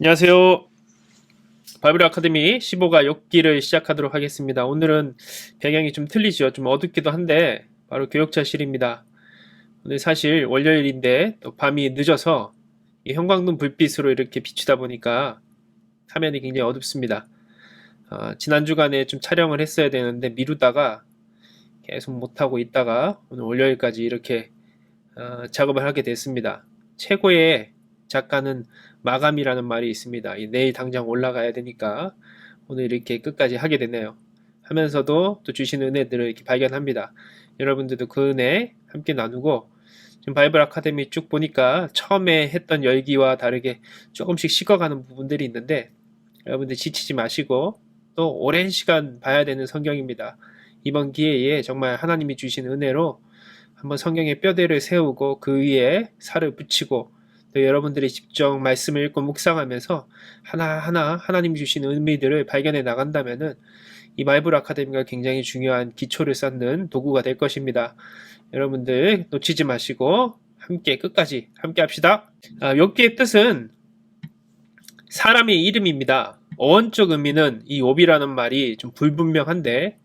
안녕하세요. 바이블 아카데미 15가 욥기를 시작하도록 하겠습니다. 오늘은 배경이 좀 틀리죠. 좀 어둡기도 한데 바로 교역자실입니다. 오늘 사실 월요일인데 또 밤이 늦어서 이 형광등 불빛으로 이렇게 비추다 보니까 화면이 굉장히 어둡습니다. 지난 주간에 좀 촬영을 했어야 되는데 미루다가 계속 못하고 있다가 오늘 월요일까지 이렇게 작업을 하게 됐습니다. 최고의 작가는 마감이라는 말이 있습니다. 내일 당장 올라가야 되니까 오늘 이렇게 끝까지 하게 되네요. 하면서도 또 주신 은혜들을 이렇게 발견합니다. 여러분들도 그 은혜 함께 나누고 지금 바이블 아카데미 쭉 보니까 처음에 했던 열기와 다르게 조금씩 식어가는 부분들이 있는데 여러분들 지치지 마시고 또 오랜 시간 봐야 되는 성경입니다. 이번 기회에 정말 하나님이 주신 은혜로 한번 성경의 뼈대를 세우고 그 위에 살을 붙이고 또 여러분들이 직접 말씀을 읽고 묵상하면서 하나하나 하나님이 주신 의미들을 발견해 나간다면은 이 바이블 아카데미가 굉장히 중요한 기초를 쌓는 도구가 될 것입니다. 여러분들 놓치지 마시고 함께 끝까지 함께 합시다. 욥기의 뜻은 사람의 이름입니다. 어원적 의미는 이 욥이라는 말이 좀 불분명한데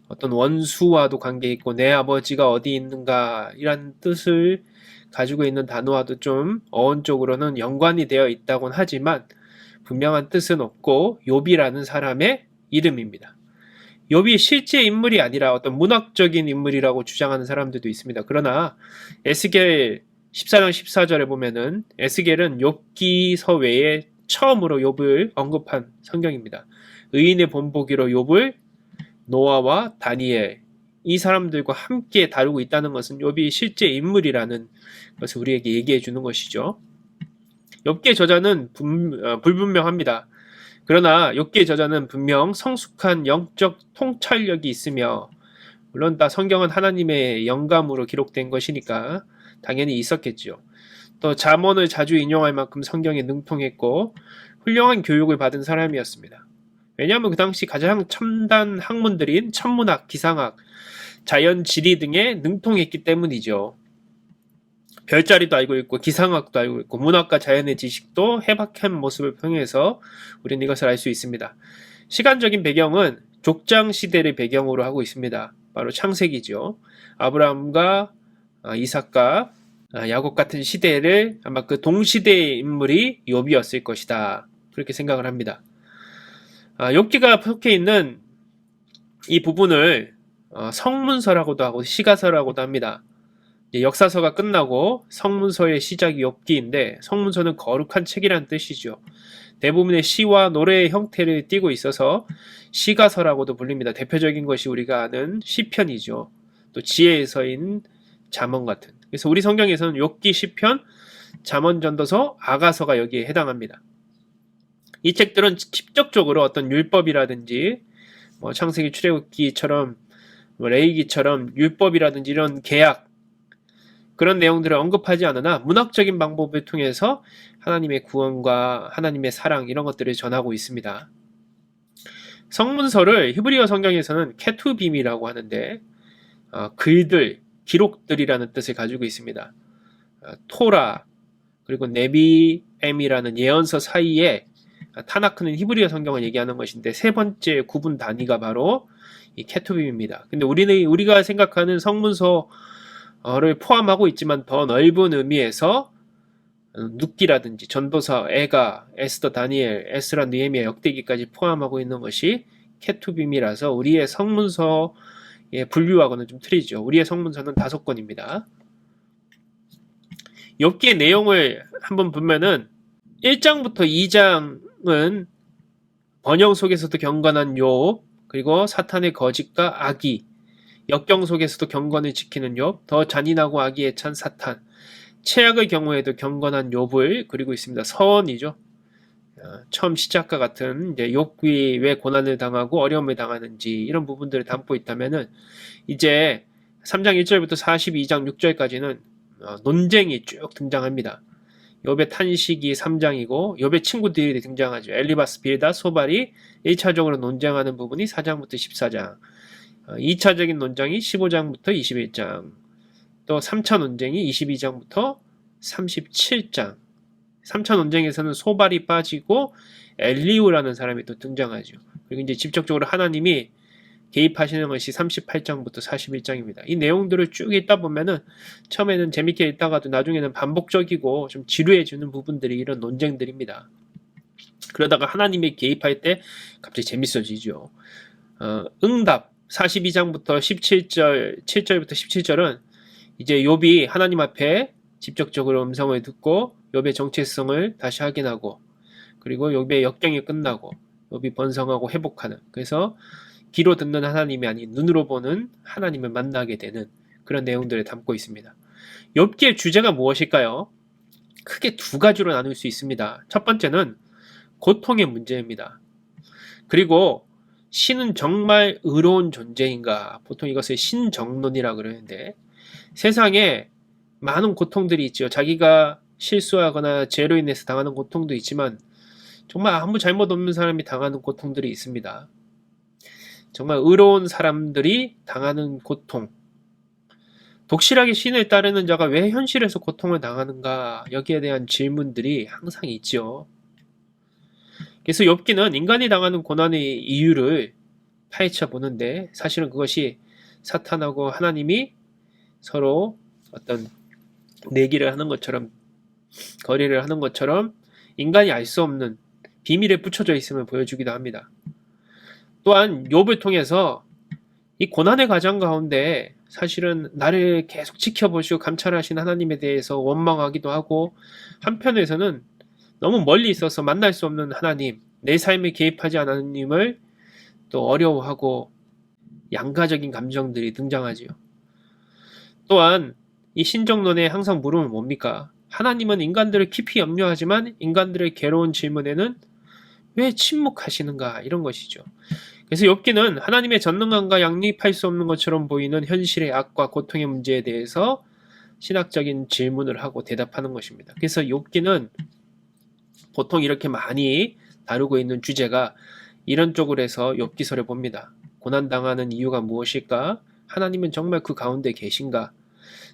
어떤 원수와도 관계 있고 내 아버지가 어디 있는가 이란 뜻을 가지고 있는 단어와도 좀 어원적으로는 연관이 되어 있다곤 하지만 분명한 뜻은 없고 욥이라는 사람의 이름입니다. 욥이 실제 인물이 아니라 어떤 문학적인 인물이라고 주장하는 사람들도 있습니다. 그러나 에스겔 14장 14절에 보면은 에스겔은 욥기서 외에 처음으로 욥을 언급한 성경입니다. 의인의 본보기로 욥을 노아와 다니엘 이 사람들과 함께 다루고 있다는 것은 욥이 실제 인물이라는 것을 우리에게 얘기해 주는 것이죠. 욥기의 저자는 불분명합니다. 그러나 욥기의 저자는 분명 성숙한 영적 통찰력이 있으며 물론 다 성경은 하나님의 영감으로 기록된 것이니까 당연히 있었겠죠. 또 잠언을 자주 인용할 만큼 성경에 능통했고 훌륭한 교육을 받은 사람이었습니다. 왜냐하면 그 당시 가장 첨단 학문들인 천문학, 기상학, 자연 지리 등에 능통했기 때문이죠. 별자리도 알고 있고 기상학도 알고 있고 문학과 자연의 지식도 해박한 모습을 통해서 우리는 이것을 알 수 있습니다. 시간적인 배경은 족장 시대를 배경으로 하고 있습니다. 바로 창세기죠. 아브라함과 이삭과 야곱 같은 시대를 아마 그 동시대의 인물이 욥이었을 것이다. 그렇게 생각을 합니다. 욥기가 속해 있는 이 부분을 성문서라고도 하고 시가서라고도 합니다. 역사서가 끝나고 성문서의 시작이 욥기인데 성문서는 거룩한 책이라는 뜻이죠. 대부분의 시와 노래의 형태를 띠고 있어서 시가서라고도 불립니다. 대표적인 것이 우리가 아는 시편이죠. 또 지혜서인 잠언 같은. 그래서 우리 성경에서는 욥기, 시편, 잠언, 전도서, 아가서가 여기에 해당합니다. 이 책들은 직접적으로 어떤 율법이라든지 창세기, 출애굽기처럼 레위기처럼 율법이라든지 이런 계약 그런 내용들을 언급하지 않으나 문학적인 방법을 통해서 하나님의 구원과 하나님의 사랑 이런 것들을 전하고 있습니다. 성문서를 히브리어 성경에서는 케투빔이라고 하는데 글들, 기록들이라는 뜻을 가지고 있습니다. 토라 그리고 네비엠이라는 예언서 사이에 타나크는 히브리어 성경을 얘기하는 것인데 세 번째 구분 단위가 바로 이 케투빔입니다. 근데 우리가 생각하는 성문서를 포함하고 있지만 더 넓은 의미에서 눕기라든지 전도서, 에가, 에스더, 다니엘, 에스라, 느헤미야, 역대기까지 포함하고 있는 것이 케투빔이라서 우리의 성문서의 분류하고는 좀 틀리죠. 우리의 성문서는 5권입니다. 욥기의 내용을 한번 보면은 1장부터 2장은 번영 속에서도 경건한 욥, 그리고 사탄의 거짓과 악의, 역경 속에서도 경건을 지키는 욥, 더 잔인하고 악의에 찬 사탄, 최악의 경우에도 경건한 욥을 그리고 있습니다. 서원이죠. 처음 시작과 같은 이제 욥이 왜 고난을 당하고 어려움을 당하는지 이런 부분들을 담고 있다면은 이제 3장 1절부터 42장 6절까지는 논쟁이 쭉 등장합니다. 욥의 탄식이 3장이고 욥의 친구들이 등장하죠. 엘리바스, 빌닷, 소발이 1차적으로 논쟁하는 부분이 4장부터 14장, 2차적인 논쟁이 15장부터 21장, 또 3차 논쟁이 22장부터 37장, 3차 논쟁에서는 소발이 빠지고 엘리우라는 사람이 또 등장하죠. 그리고 이제 직접적으로 하나님이 개입하시는 것이 38장부터 41장입니다. 이 내용들을 쭉 읽다 보면은 처음에는 재밌게 읽다가도 나중에는 반복적이고 좀 지루해지는 부분들이 이런 논쟁들입니다. 그러다가 하나님이 개입할 때 갑자기 재밌어지죠. 응답 42장부터 17절, 7절부터 17절은 이제 욥이 하나님 앞에 직접적으로 음성을 듣고 욥의 정체성을 다시 확인하고, 그리고 욥의 역경이 끝나고 욥이 번성하고 회복하는, 그래서 귀로 듣는 하나님이 아닌 눈으로 보는 하나님을 만나게 되는 그런 내용들을 담고 있습니다. 욥기의 주제가 무엇일까요? 크게 두 가지로 나눌 수 있습니다. 첫 번째는 고통의 문제입니다. 그리고 신은 정말 의로운 존재인가? 보통 이것을 신정론이라고 그러는데, 세상에 많은 고통들이 있죠. 자기가 실수하거나 죄로 인해서 당하는 고통도 있지만 정말 아무 잘못 없는 사람이 당하는 고통들이 있습니다. 정말 의로운 사람들이 당하는 고통. 독실하게 신을 따르는 자가 왜 현실에서 고통을 당하는가? 여기에 대한 질문들이 항상 있죠. 그래서 욥기는 인간이 당하는 고난의 이유를 파헤쳐 보는데, 사실은 그것이 사탄하고 하나님이 서로 어떤 내기를 하는 것처럼, 거래를 하는 것처럼 인간이 알 수 없는 비밀에 붙여져 있음을 보여주기도 합니다. 또한 욥을 통해서 이 고난의 과정 가운데 사실은 나를 계속 지켜보시고 감찰하신 하나님에 대해서 원망하기도 하고, 한편에서는 너무 멀리 있어서 만날 수 없는 하나님, 내 삶에 개입하지 않은 하나님을 또 어려워하고 양가적인 감정들이 등장하지요. 또한 이 신정론에 항상 물음은 뭡니까? 하나님은 인간들을 깊이 염려하지만 인간들의 괴로운 질문에는 왜 침묵하시는가? 이런 것이죠. 그래서 욥기는 하나님의 전능함과 양립할 수 없는 것처럼 보이는 현실의 악과 고통의 문제에 대해서 신학적인 질문을 하고 대답하는 것입니다. 그래서 욥기는 보통 이렇게 많이 다루고 있는 주제가 이런 쪽으로 해서 욥기서를 봅니다. 고난당하는 이유가 무엇일까? 하나님은 정말 그 가운데 계신가?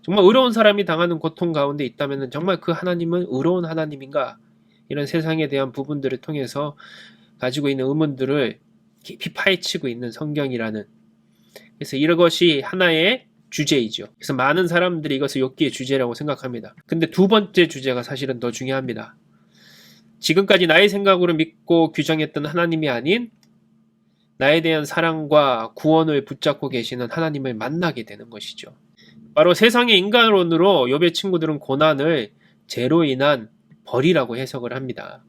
정말 의로운 사람이 당하는 고통 가운데 있다면 정말 그 하나님은 의로운 하나님인가? 이런 세상에 대한 부분들을 통해서 가지고 있는 의문들을 깊이 파헤치고 있는 성경이라는, 그래서 이것이 하나의 주제이죠. 그래서 많은 사람들이 이것을 욥기의 주제라고 생각합니다. 근데 두 번째 주제가 사실은 더 중요합니다. 지금까지 나의 생각으로 믿고 규정했던 하나님이 아닌 나에 대한 사랑과 구원을 붙잡고 계시는 하나님을 만나게 되는 것이죠. 바로 세상의 인간론으로 욥의 친구들은 고난을 죄로 인한 벌이라고 해석을 합니다.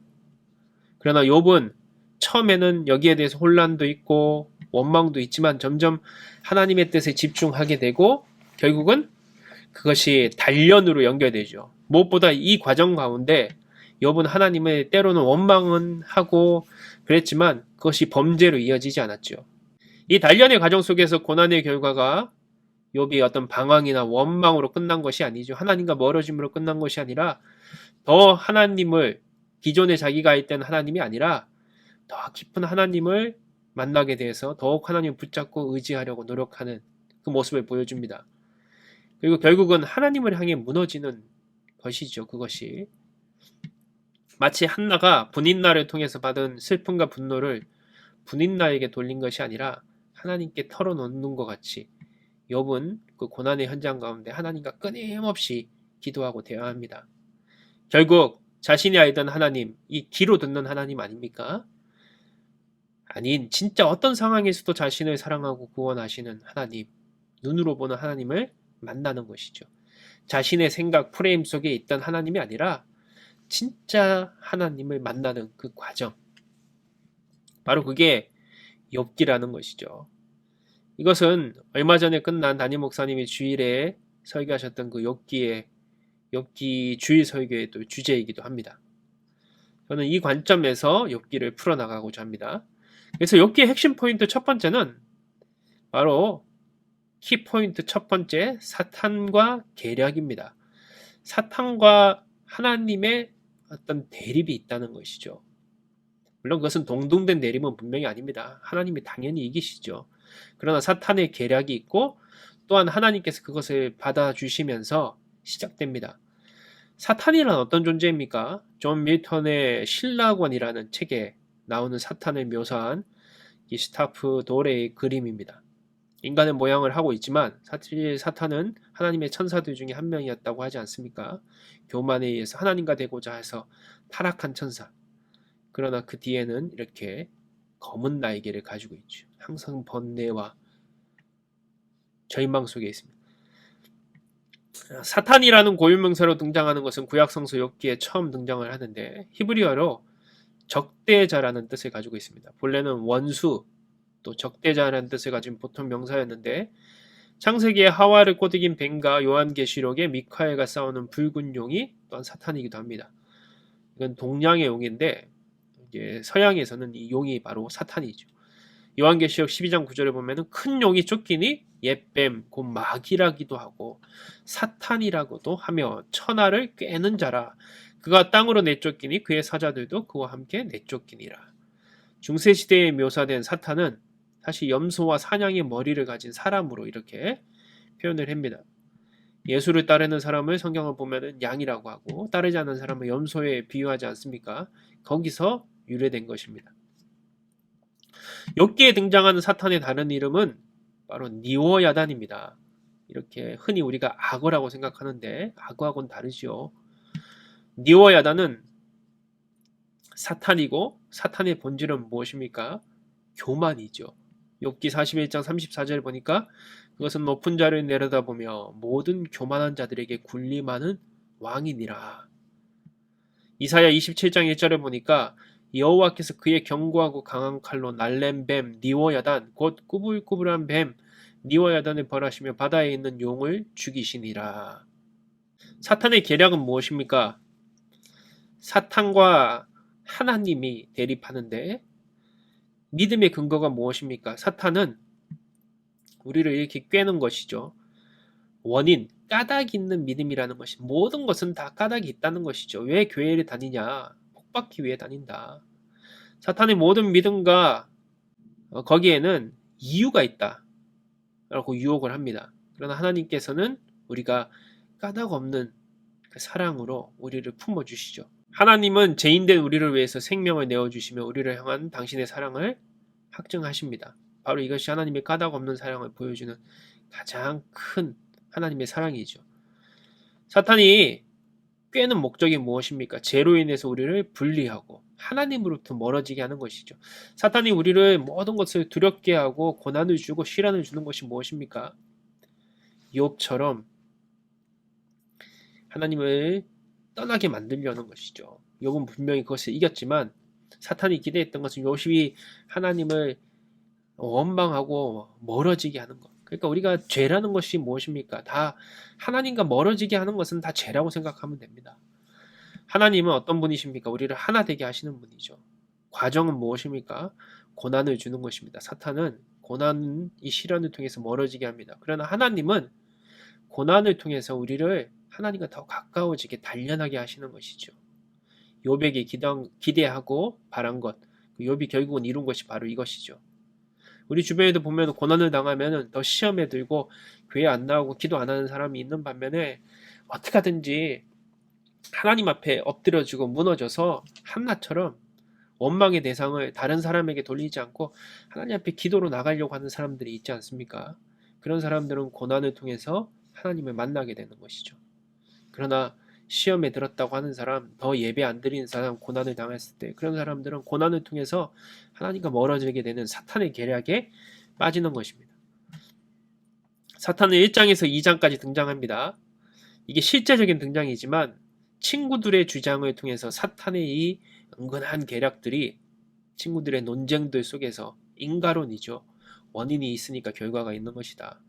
그러나 욥은 처음에는 여기에 대해서 혼란도 있고 원망도 있지만 점점 하나님의 뜻에 집중하게 되고 결국은 그것이 단련으로 연결되죠. 무엇보다 이 과정 가운데 욥은 하나님을 때로는 원망은 하고 그랬지만 그것이 범죄로 이어지지 않았죠. 이 단련의 과정 속에서 고난의 결과가 욥이 어떤 방황이나 원망으로 끝난 것이 아니죠. 하나님과 멀어짐으로 끝난 것이 아니라 더 하나님을, 기존에 자기가 있던 하나님이 아니라 더 깊은 하나님을 만나게 돼서 더욱 하나님을 붙잡고 의지하려고 노력하는 그 모습을 보여줍니다. 그리고 결국은 하나님을 향해 무너지는 것이죠. 그것이 마치 한나가 분인나를 통해서 받은 슬픔과 분노를 분인나에게 돌린 것이 아니라 하나님께 털어놓는 것 같이 욥은 그 고난의 현장 가운데 하나님과 끊임없이 기도하고 대화합니다. 결국 자신이 알던 하나님, 이 귀로 듣는 하나님 아닙니까? 아닌 진짜 어떤 상황에서도 자신을 사랑하고 구원하시는 하나님, 눈으로 보는 하나님을 만나는 것이죠. 자신의 생각 프레임 속에 있던 하나님이 아니라 진짜 하나님을 만나는 그 과정, 바로 그게 욥기라는 것이죠. 이것은 얼마 전에 끝난 담임 목사님이 주일에 설교하셨던 그 욥기 주일 설교의 또 주제이기도 합니다. 저는 이 관점에서 욥기를 풀어나가고자 합니다. 그래서 욥기의 핵심 포인트 첫 번째는 바로 키포인트 첫 번째, 사탄과 계략입니다. 사탄과 하나님의 어떤 대립이 있다는 것이죠. 물론 그것은 동등된 대립은 분명히 아닙니다. 하나님이 당연히 이기시죠. 그러나 사탄의 계략이 있고 또한 하나님께서 그것을 받아주시면서 시작됩니다. 사탄이란 어떤 존재입니까? 존 밀턴의 신라권이라는 책에 나오는 사탄을 묘사한 기스타프 도레의 그림입니다. 인간의 모양을 하고 있지만 사실 사탄은 하나님의 천사들 중에 한 명이었다고 하지 않습니까? 교만에 의해서 하나님과 되고자 해서 타락한 천사. 그러나 그 뒤에는 이렇게 검은 날개를 가지고 있죠. 항상 번뇌와 절망 속에 있습니다. 사탄이라는 고유명사로 등장하는 것은 구약성서 욥기에 처음 등장을 하는데 히브리어로 적대자라는 뜻을 가지고 있습니다. 본래는 원수 또 적대자라는 뜻을 가진 보통 명사였는데 창세기에 하와를 꼬드긴 뱀과 요한계시록에 미카엘과 싸우는 붉은 용이 또한 사탄이기도 합니다. 이건 동양의 용인데 이제 서양에서는 이 용이 바로 사탄이죠. 요한계시록 12장 9절에 보면은 큰 용이 쫓기니 옛뱀 곧 마귀라기도 하고 사탄이라고도 하며 천하를 꿰는 자라. 그가 땅으로 내쫓기니 그의 사자들도 그와 함께 내쫓기니라. 중세시대에 묘사된 사탄은 사실 염소와 사냥의 머리를 가진 사람으로 이렇게 표현을 합니다. 예수를 따르는 사람을 성경을 보면은 양이라고 하고 따르지 않는 사람을 염소에 비유하지 않습니까? 거기서 유래된 것입니다. 욥기에 등장하는 사탄의 다른 이름은 바로 니오야단입니다. 이렇게 흔히 우리가 악어라고 생각하는데 악어하고는 다르지요. 니오야단은 사탄이고 사탄의 본질은 무엇입니까? 교만이죠. 욥기 41장 34절 보니까 그것은 높은 자를 내려다보며 모든 교만한 자들에게 군림하는 왕이니라. 이사야 27장 1절을 보니까 여호와께서 그의 견고하고 강한 칼로 날랜 뱀 니오야단 곧 꾸불꾸불한 뱀 니오야단을 벌하시며 바다에 있는 용을 죽이시니라. 사탄의 계략은 무엇입니까? 사탄과 하나님이 대립하는데 믿음의 근거가 무엇입니까? 사탄은 우리를 이렇게 꿰는 것이죠. 원인, 까닭 있는 믿음이라는 것이 모든 것은 다 까닭이 있다는 것이죠. 왜 교회를 다니냐? 복받기 위해 다닌다. 사탄의 모든 믿음과 거기에는 이유가 있다 라고 유혹을 합니다. 그러나 하나님께서는 우리가 까닭 없는 그 사랑으로 우리를 품어주시죠. 하나님은 죄인된 우리를 위해서 생명을 내어주시며 우리를 향한 당신의 사랑을 확증하십니다. 바로 이것이 하나님의 까닭 없는 사랑을 보여주는 가장 큰 하나님의 사랑이죠. 사탄이 꿰는 목적이 무엇입니까? 죄로 인해서 우리를 분리하고 하나님으로부터 멀어지게 하는 것이죠. 사탄이 우리를 모든 것을 두렵게 하고 고난을 주고 시련을 주는 것이 무엇입니까? 욥처럼 하나님을 떠나게 만들려는 것이죠. 욥은 분명히 그것을 이겼지만 사탄이 기대했던 것은 욥이 하나님을 원망하고 멀어지게 하는 것. 그러니까 우리가 죄라는 것이 무엇입니까? 다 하나님과 멀어지게 하는 것은 다 죄라고 생각하면 됩니다. 하나님은 어떤 분이십니까? 우리를 하나 되게 하시는 분이죠. 과정은 무엇입니까? 고난을 주는 것입니다. 사탄은 고난, 이 시련을 통해서 멀어지게 합니다. 그러나 하나님은 고난을 통해서 우리를 하나님과 더 가까워지게 단련하게 하시는 것이죠. 욥에게 기대하고 바란 것, 욥이 결국은 이룬 것이 바로 이것이죠. 우리 주변에도 보면 고난을 당하면 더 시험에 들고 교회 안 나오고 기도 안 하는 사람이 있는 반면에 어떻게 하든지 하나님 앞에 엎드려지고 무너져서 한나처럼 원망의 대상을 다른 사람에게 돌리지 않고 하나님 앞에 기도로 나가려고 하는 사람들이 있지 않습니까? 그런 사람들은 고난을 통해서 하나님을 만나게 되는 것이죠. 그러나 시험에 들었다고 하는 사람, 더 예배 안 드리는 사람, 고난을 당했을 때 그런 사람들은 고난을 통해서 하나님과 멀어지게 되는 사탄의 계략에 빠지는 것입니다. 사탄은 1장에서 2장까지 등장합니다. 이게 실제적인 등장이지만 친구들의 주장을 통해서 사탄의 이 은근한 계략들이 친구들의 논쟁들 속에서 인과론이죠. 원인이 있으니까 결과가 있는 것이다.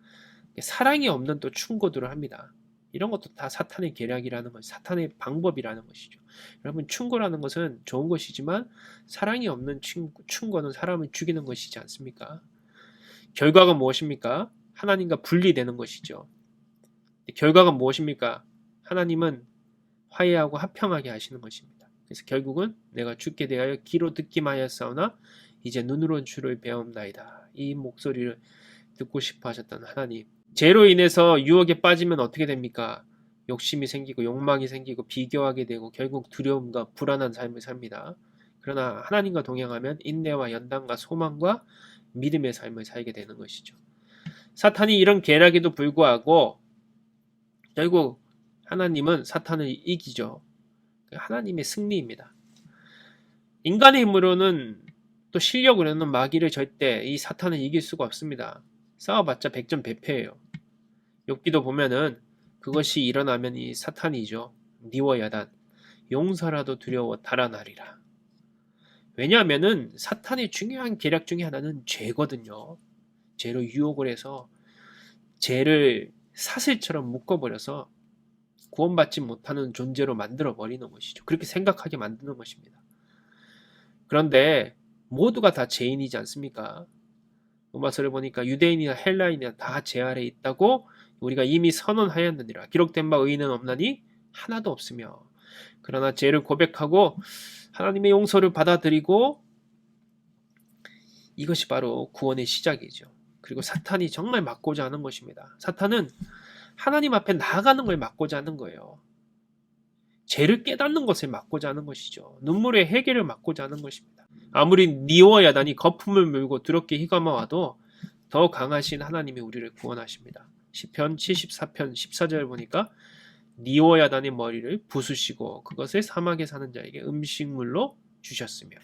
사랑이 없는 또 충고들을 합니다. 이런 것도 다 사탄의 계략이라는 것, 사탄의 방법이라는 것이죠. 여러분, 충고라는 것은 좋은 것이지만 사랑이 없는 충고는 사람을 죽이는 것이지 않습니까? 결과가 무엇입니까? 하나님과 분리되는 것이죠. 결과가 무엇입니까? 하나님은 화해하고 화평하게 하시는 것입니다. 그래서 결국은 내가 죽게 대하여 귀로 듣기만 하였사오나 이제 눈으로 주를 배움나이다. 이 목소리를 듣고 싶어 하셨던 하나님. 죄로 인해서 유혹에 빠지면 어떻게 됩니까? 욕심이 생기고 욕망이 생기고 비교하게 되고 결국 두려움과 불안한 삶을 삽니다. 그러나 하나님과 동행하면 인내와 연단과 소망과 믿음의 삶을 살게 되는 것이죠. 사탄이 이런 계략에도 불구하고 결국 하나님은 사탄을 이기죠. 하나님의 승리입니다. 인간의 힘으로는 또 실력으로는 마귀를 절대 이 사탄을 이길 수가 없습니다. 싸워봤자 백전백패예요. 욥기도 보면은 그것이 일어나면 이 사탄이죠. 니워 야단 용서라도 두려워 달아나리라. 왜냐하면은 사탄의 중요한 계략 중에 하나는 죄거든요. 죄로 유혹을 해서 죄를 사슬처럼 묶어버려서 구원받지 못하는 존재로 만들어버리는 것이죠. 그렇게 생각하게 만드는 것입니다. 그런데 모두가 다 죄인이지 않습니까? 로마서를 보니까 유대인이나 헬라인이나 다 죄 아래 있다고 우리가 이미 선언하였느니라. 기록된 바 의인은 없나니 하나도 없으며. 그러나 죄를 고백하고 하나님의 용서를 받아들이고 이것이 바로 구원의 시작이죠. 그리고 사탄이 정말 막고자 하는 것입니다. 사탄은 하나님 앞에 나아가는 걸 막고자 하는 거예요. 죄를 깨닫는 것을 막고자 하는 것이죠. 눈물의 해결을 막고자 하는 것입니다. 아무리 니워 야단이 거품을 물고 두렵게 휘감아와도 더 강하신 하나님이 우리를 구원하십니다. 시편 74편 14절 보니까 니워 야단의 머리를 부수시고 그것을 사막에 사는 자에게 음식물로 주셨으며.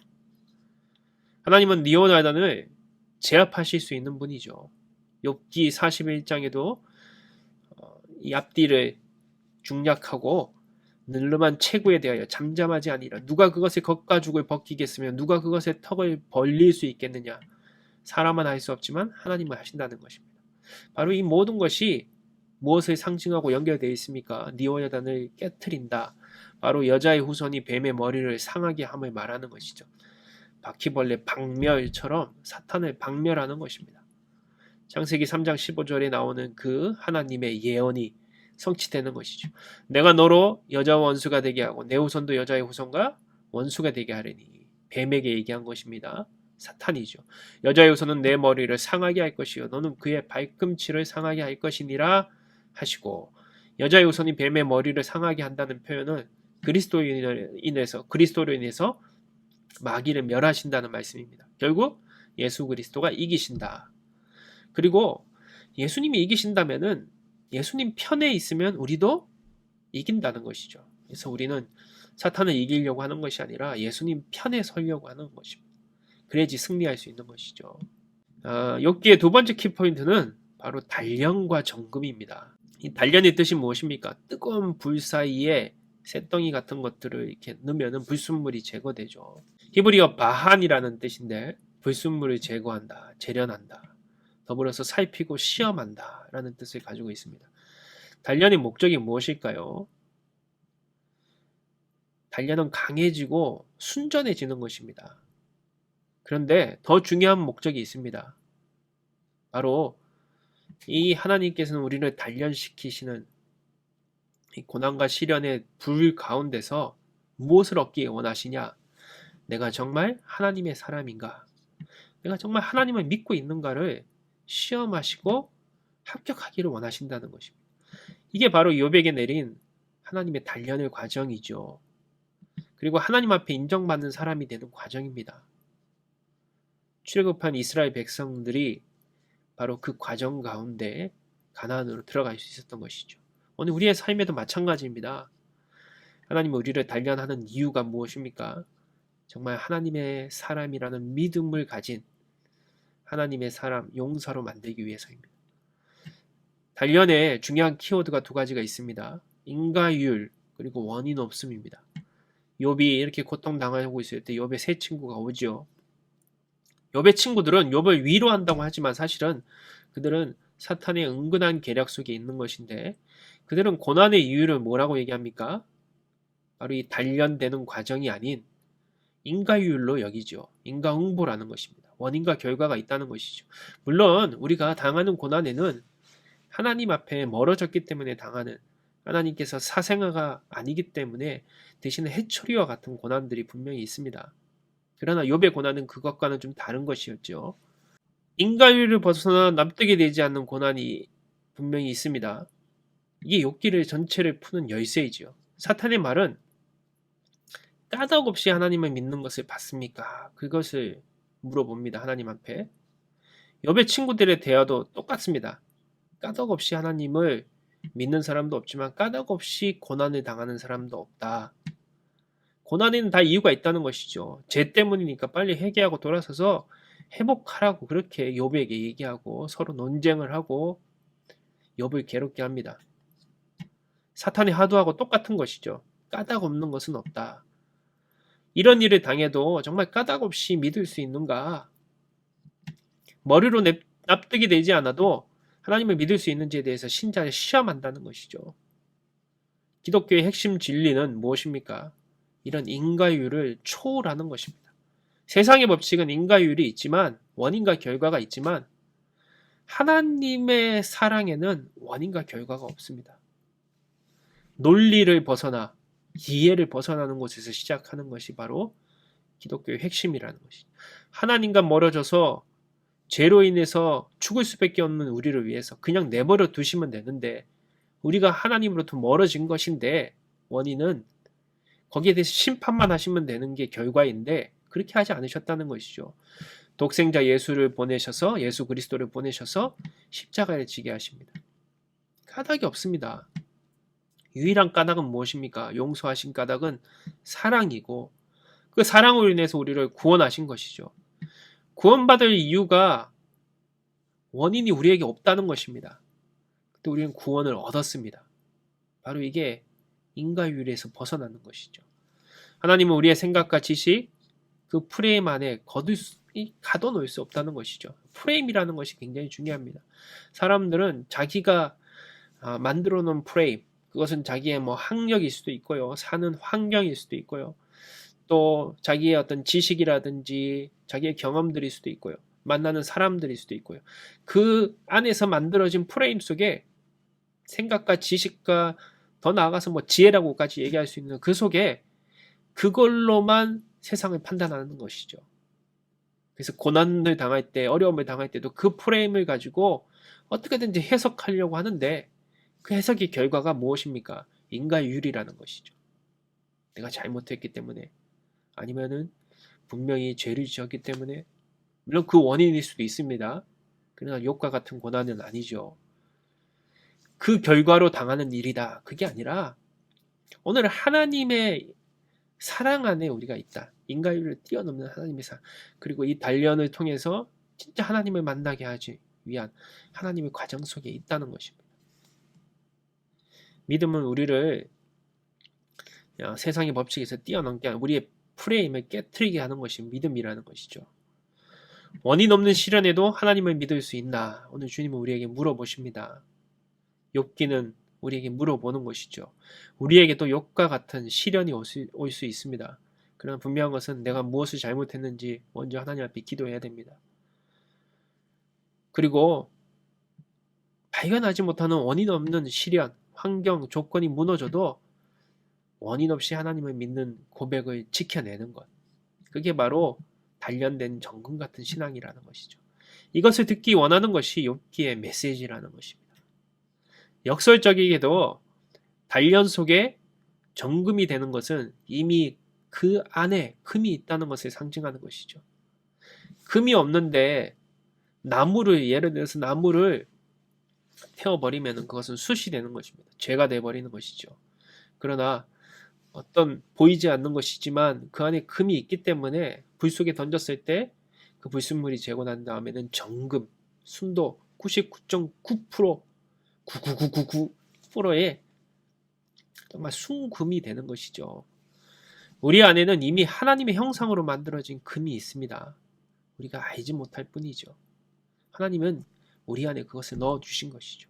하나님은 니워 야단을 제압하실 수 있는 분이죠. 욥기 41장에도 이 앞뒤를 중략하고 늘름한 체구에 대하여 잠잠하지 아니라 누가 그것의 겉가죽을 벗기겠으며 누가 그것의 턱을 벌릴 수 있겠느냐. 사람은 할 수 없지만 하나님은 하신다는 것입니다. 바로 이 모든 것이 무엇을 상징하고 연결되어 있습니까? 니워 야단을 깨트린다. 바로 여자의 후손이 뱀의 머리를 상하게 함을 말하는 것이죠. 바퀴벌레 박멸처럼 사탄을 박멸하는 것입니다. 창세기 3장 15절에 나오는 그 하나님의 예언이 성취되는 것이죠. 내가 너로 여자와 원수가 되게 하고 내 후손도 여자의 후손과 원수가 되게 하리니. 뱀에게 얘기한 것입니다. 사탄이죠. 여자의 후손은 내 머리를 상하게 할 것이요 너는 그의 발꿈치를 상하게 할 것이니라 하시고, 여자의 후손이 뱀의 머리를 상하게 한다는 표현은 그리스도로 인해서 마귀를 멸하신다는 말씀입니다. 결국 예수 그리스도가 이기신다. 그리고 예수님이 이기신다면은 예수님 편에 있으면 우리도 이긴다는 것이죠. 그래서 우리는 사탄을 이기려고 하는 것이 아니라 예수님 편에 서려고 하는 것입니다. 그래야지 승리할 수 있는 것이죠. 욥기의 두 번째 키포인트는 바로 단련과 정금입니다. 이 단련의 뜻이 무엇입니까? 뜨거운 불 사이에 쇳덩이 같은 것들을 이렇게 넣으면 불순물이 제거되죠. 히브리어 바한이라는 뜻인데 불순물을 제거한다, 재련한다, 더불어서 살피고 시험한다 라는 뜻을 가지고 있습니다. 단련의 목적이 무엇일까요? 단련은 강해지고 순전해지는 것입니다. 그런데 더 중요한 목적이 있습니다. 바로 이 하나님께서는 우리를 단련시키시는 이 고난과 시련의 불 가운데서 무엇을 얻기 원하시냐? 내가 정말 하나님의 사람인가? 내가 정말 하나님을 믿고 있는가를 시험하시고 합격하기를 원하신다는 것입니다. 이게 바로 욥에게 내린 하나님의 단련의 과정이죠. 그리고 하나님 앞에 인정받는 사람이 되는 과정입니다. 출애굽한 이스라엘 백성들이 바로 그 과정 가운데 가나안으로 들어갈 수 있었던 것이죠. 오늘 우리의 삶에도 마찬가지입니다. 하나님은 우리를 단련하는 이유가 무엇입니까? 정말 하나님의 사람이라는 믿음을 가진 하나님의 사람, 용사로 만들기 위해서입니다. 단련에 중요한 키워드가 두 가지가 있습니다. 인과율 그리고 원인 없음입니다. 욥이 이렇게 고통당하고 있을 때 욥의 세 친구가 오죠. 욥의 친구들은 욥을 위로한다고 하지만 사실은 그들은 사탄의 은근한 계략 속에 있는 것인데, 그들은 고난의 이유를 뭐라고 얘기합니까? 바로 이 단련되는 과정이 아닌 인과율로 여기죠. 인과응보라는 것입니다. 원인과 결과가 있다는 것이죠. 물론 우리가 당하는 고난에는 하나님 앞에 멀어졌기 때문에 당하는, 하나님께서 사생아가 아니기 때문에 대신에 해초리와 같은 고난들이 분명히 있습니다. 그러나 욥의 고난은 그것과는 좀 다른 것이었죠. 인과율을 벗어나 납득이 되지 않는 고난이 분명히 있습니다. 이게 욥기를 전체를 푸는 열쇠이지요. 사탄의 말은 까닭 없이 하나님을 믿는 것을 봤습니까? 그것을 물어봅니다. 하나님 앞에. 욥의 친구들의 대화도 똑같습니다. 까닭 없이 하나님을 믿는 사람도 없지만 까닭 없이 고난을 당하는 사람도 없다. 고난에는 다 이유가 있다는 것이죠. 죄 때문이니까 빨리 회개하고 돌아서서 회복하라고 그렇게 욥에게 얘기하고 서로 논쟁을 하고 욥을 괴롭게 합니다. 사탄이 하도하고 똑같은 것이죠. 까닭 없는 것은 없다. 이런 일을 당해도 정말 까닭 없이 믿을 수 있는가? 머리로 납득이 되지 않아도 하나님을 믿을 수 있는지에 대해서 신자를 시험한다는 것이죠. 기독교의 핵심 진리는 무엇입니까? 이런 인과율을 초월하는 것입니다. 세상의 법칙은 인과율이 있지만 원인과 결과가 있지만 하나님의 사랑에는 원인과 결과가 없습니다. 논리를 벗어나 이해를 벗어나는 곳에서 시작하는 것이 바로 기독교의 핵심이라는 것이죠. 하나님과 멀어져서 죄로 인해서 죽을 수밖에 없는 우리를 위해서 그냥 내버려 두시면 되는데 우리가 하나님으로부터 멀어진 것인데 원인은 거기에 대해서 심판만 하시면 되는 게 결과인데 그렇게 하지 않으셨다는 것이죠. 독생자 예수를 보내셔서 예수 그리스도를 보내셔서 십자가에 지게 하십니다. 까닭이 없습니다. 유일한 까닭은 무엇입니까? 용서하신 까닭은 사랑이고 그 사랑으로 인해서 우리를 구원하신 것이죠. 구원받을 이유가 원인이 우리에게 없다는 것입니다. 그때 우리는 구원을 얻었습니다. 바로 이게 인과율에서 벗어나는 것이죠. 하나님은 우리의 생각과 지식, 그 프레임 안에 가둬놓을 수 없다는 것이죠. 프레임이라는 것이 굉장히 중요합니다. 사람들은 자기가 만들어 놓은 프레임, 그것은 자기의 뭐 학력일 수도 있고요. 사는 환경일 수도 있고요. 또 자기의 어떤 지식이라든지 자기의 경험들일 수도 있고요. 만나는 사람들일 수도 있고요. 그 안에서 만들어진 프레임 속에 생각과 지식과 더 나아가서 뭐 지혜라고까지 얘기할 수 있는 그 속에 그걸로만 세상을 판단하는 것이죠. 그래서 고난을 당할 때, 어려움을 당할 때도 그 프레임을 가지고 어떻게든지 해석하려고 하는데 그 해석의 결과가 무엇입니까? 인과율이라는 것이죠. 내가 잘못했기 때문에 아니면은 분명히 죄를 지었기 때문에 물론 그 원인일 수도 있습니다. 그러나 욥과 같은 고난은 아니죠. 그 결과로 당하는 일이다. 그게 아니라 오늘 하나님의 사랑 안에 우리가 있다. 인과율을 뛰어넘는 하나님의 사랑. 그리고 이 단련을 통해서 진짜 하나님을 만나게 하기 위한 하나님의 과정 속에 있다는 것입니다. 믿음은 우리를 세상의 법칙에서 뛰어넘게 하는 우리의 프레임을 깨트리게 하는 것이 믿음이라는 것이죠. 원인 없는 시련에도 하나님을 믿을 수 있나? 오늘 주님은 우리에게 물어보십니다. 욥기는 우리에게 물어보는 것이죠. 우리에게도 욥과 같은 시련이 올 수 있습니다. 그러나 분명한 것은 내가 무엇을 잘못했는지 먼저 하나님 앞에 기도해야 됩니다. 그리고 발견하지 못하는 원인 없는 시련, 환경, 조건이 무너져도 원인 없이 하나님을 믿는 고백을 지켜내는 것. 그게 바로 단련된 정금 같은 신앙이라는 것이죠. 이것을 듣기 원하는 것이 욥기의 메시지라는 것입니다. 역설적이게도 단련 속에 정금이 되는 것은 이미 그 안에 금이 있다는 것을 상징하는 것이죠. 금이 없는데 예를 들어서 나무를 태워버리면 그것은 숯이 되는 것입니다. 죄가 되어버리는 것이죠. 그러나 어떤 보이지 않는 것이지만 그 안에 금이 있기 때문에 불 속에 던졌을 때 그 불순물이 제거 난 다음에는 정금, 순도 99.9%, 9999%의 정말 순금이 되는 것이죠. 우리 안에는 이미 하나님의 형상으로 만들어진 금이 있습니다. 우리가 알지 못할 뿐이죠. 하나님은 우리 안에 그것을 넣어주신 것이죠.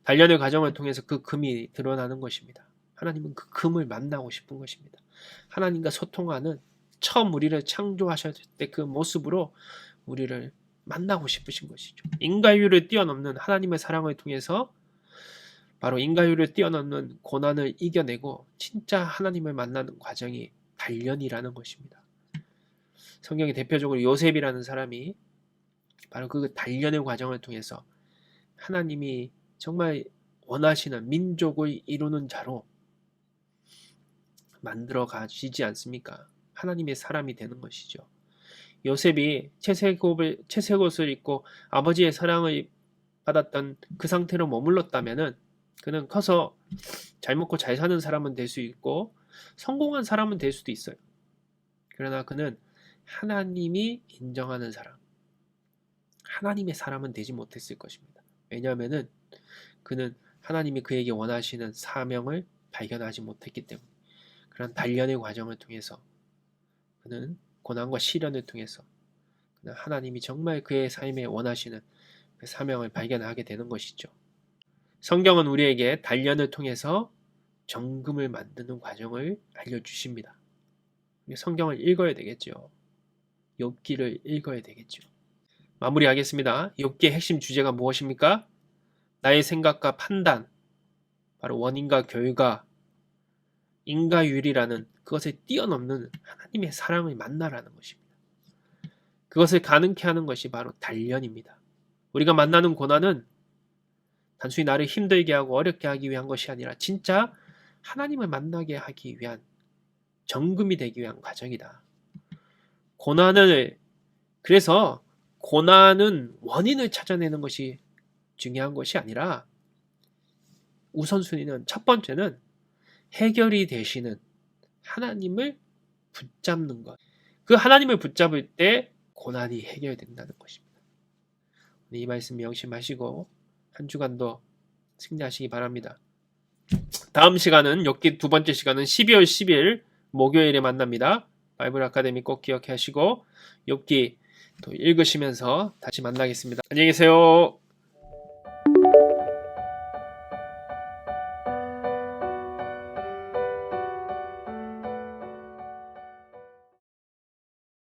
단련의 과정을 통해서 그 금이 드러나는 것입니다. 하나님은 그 금을 만나고 싶은 것입니다. 하나님과 소통하는 처음 우리를 창조하셨을 때 그 모습으로 우리를 만나고 싶으신 것이죠. 인과율을 뛰어넘는 하나님의 사랑을 통해서 바로 인과율을 뛰어넘는 고난을 이겨내고 진짜 하나님을 만나는 과정이 단련이라는 것입니다. 성경의 대표적으로 요셉이라는 사람이 바로 그 단련의 과정을 통해서 하나님이 정말 원하시는 민족을 이루는 자로 만들어 가시지 않습니까? 하나님의 사람이 되는 것이죠. 요셉이 채색옷을 입고 아버지의 사랑을 받았던 그 상태로 머물렀다면은 그는 커서 잘 먹고 잘 사는 사람은 될 수 있고 성공한 사람은 될 수도 있어요. 그러나 그는 하나님이 인정하는 사람, 하나님의 사람은 되지 못했을 것입니다. 왜냐하면은 그는 하나님이 그에게 원하시는 사명을 발견하지 못했기 때문에 그런 단련의 과정을 통해서 그는 고난과 시련을 통해서 그는 하나님이 정말 그의 삶에 원하시는 그 사명을 발견하게 되는 것이죠. 성경은 우리에게 단련을 통해서 정금을 만드는 과정을 알려주십니다. 성경을 읽어야 되겠죠. 욥기를 읽어야 되겠죠. 마무리하겠습니다. 욥기의 핵심 주제가 무엇입니까? 나의 생각과 판단, 바로 원인과 결과, 인과율이라는 그것을 뛰어넘는 하나님의 사랑을 만나라는 것입니다. 그것을 가능케 하는 것이 바로 단련입니다. 우리가 만나는 고난은 단순히 나를 힘들게 하고 어렵게 하기 위한 것이 아니라 진짜 하나님을 만나게 하기 위한 정금이 되기 위한 과정이다. 그래서 고난은 원인을 찾아내는 것이 중요한 것이 아니라 우선순위는 첫 번째는 해결이 되시는 하나님을 붙잡는 것. 그 하나님을 붙잡을 때 고난이 해결된다는 것입니다. 이 말씀 명심하시고 한 주간도 승리하시기 바랍니다. 다음 시간은 욥기 두 번째 시간은 12월 10일 목요일에 만납니다. 바이블 아카데미 꼭 기억하시고 욥기 또 읽으시면서 다시 만나겠습니다. 안녕히 계세요.